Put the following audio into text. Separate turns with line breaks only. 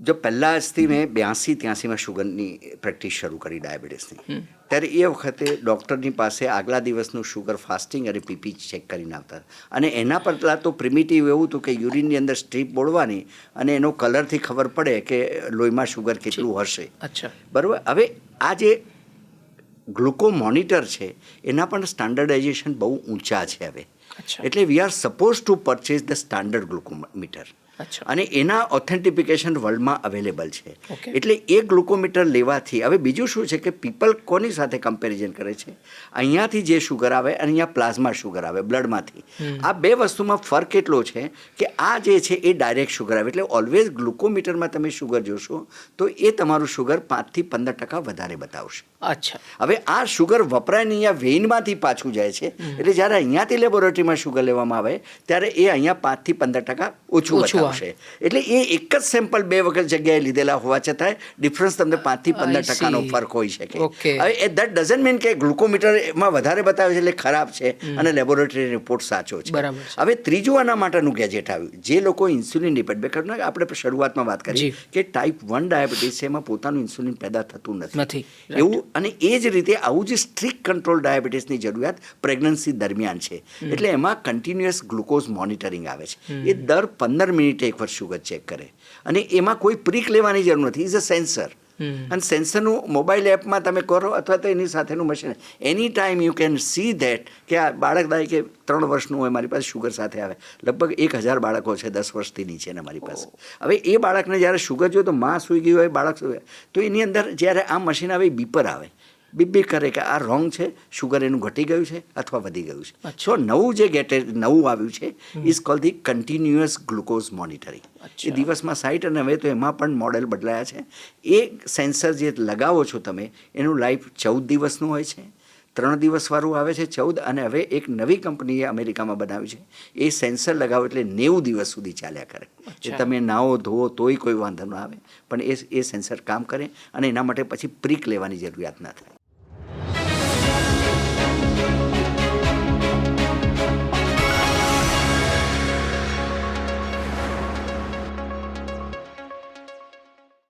જો પહેલાં આજથી મેં 82-83માં શુગરની પ્રેક્ટિસ શરૂ કરી ડાયાબિટીસની, ત્યારે એ વખતે ડૉક્ટરની પાસે આગલા દિવસનું શુગર ફાસ્ટિંગ અને પીપી ચેક કરીને આવતા. અને એના પહેલાં તો પ્રિમિટિવ એવું હતું કે યુરિનની અંદર સ્ટ્રીપ બોળવાની અને એનો કલરથી ખબર પડે કે લોહીમાં શુગર કેટલું હશે. બરાબર. હવે આ જે ગ્લુકો મોનિટર છે એના પણ સ્ટાન્ડર્ડાઇઝેશન બહુ ઊંચા છે હવે. એટલે we are suppose two purchase the standard glucometer અને એના ઓથેન્ટિફિકેશન વર્લ્ડમાં અવેલેબલ છે. એટલે એ ગ્લુકોમીટર લેવાથી હવે બીજું શું છે કે પીપલ કોની સાથે કમ્પેરિઝન કરે છે, અહીંયાથી જે શુગર આવે અને અહીંયા પ્લાઝમા શુગર આવે બ્લડમાંથી. આ બે વસ્તુમાં ફરક એટલો છે કે આ જે છે એ ડાયરેક્ટ શુગર આવે. એટલે ઓલવેઝ ગ્લુકોમીટરમાં તમે શુગર જોશો તો એ તમારું શુગર 5-15% વધારે બતાવશે. હવે આ શુગર વપરાય ને અહીંયા વેઇનમાંથી પાછું જાય છે. એટલે જ્યારે અહીંયાથી લેબોરેટરીમાં શુગર લેવામાં આવે ત્યારે એ અહીંયા 5-15% ઓછું બતાવશે. એટલે એ એક જ સેમ્પલ 2 વખત જગ્યાએ લીધેલા હોવા છતાં ડિફરન્સ તમને 5-15%નો ફરક હોઈ શકે. હવે એ દેટ ડઝન્ટ મીન કે ગ્લુકોમીટરમાં વધારે બતાવે છે એટલે ખરાબ છે અને લેબોરેટરી રિપોર્ટ સાચો છે. હવે ત્રીજું આના માટેનું ગેજેટ આવ્યું. જે લોકો ઇન્સ્યુલિન ડિપેન્ડ આપણે શરૂઆતમાં વાત કરી કે ટાઈપ 1 ડાયાબિટીસ છે એમાં પોતાનું ઇન્સ્યુલિન પેદા થતું નથી એવું. અને એ જ રીતે આવું જ સ્ટ્રિક્ટ કંટ્રોલ ડાયાબિટીસની જરૂરિયાત પ્રેગ્નન્સી દરમિયાન છે. એટલે એમાં કન્ટિન્યુઅસ ગ્લુકોઝ મોનિટરિંગ આવે છે. એ દર 15 મિનિટે એકવાર શુગર ચેક કરે અને એમાં કોઈ પ્રીક લેવાની જરૂર નથી. Is a sensor. અને સેન્સરનું મોબાઈલ એપમાં તમે કરો અથવા તો એની સાથેનું machine any time you can see that કે આ બાળક દાય કે 3 વર્ષનું હોય મારી પાસે શુગર સાથે આવે. લગભગ 1000 બાળકો છે 10 વર્ષથી નીચેના મારી પાસે. હવે એ બાળકને જ્યારે શુગર જોઈએ તો માં સૂઈ ગઈ હોય બાળક સૂઈ તો એની અંદર જ્યારે આ મશીન આવે બીપર આવે. બીપ કરે કે આ રોંગ છે, શુગર એનું ઘટી ગયું છે અથવા વધી ગયું છે. સો નવું જે નવું આવ્યું છે is called the continuous glucose monitoring. એ દિવસમાં 60 અને હવે તો એમાં પણ મોડેલ બદલાયા છે. એ સેન્સર જે લગાવો છો તમે એનું લાઈફ 14 દિવસનું હોય છે. 3 દિવસવાળું આવે છે 14. અને હવે એક નવી કંપનીએ અમેરિકામાં બનાવ્યું છે એ સેન્સર લગાવો એટલે 90 દિવસ સુધી ચાલ્યા કરે. એ તમે નાહો ધોવો તોય કોઈ વાંધો ન આવે પણ એ સેન્સર કામ કરે અને એના માટે પછી પ્રીક લેવાની જરૂરિયાત ના થાય.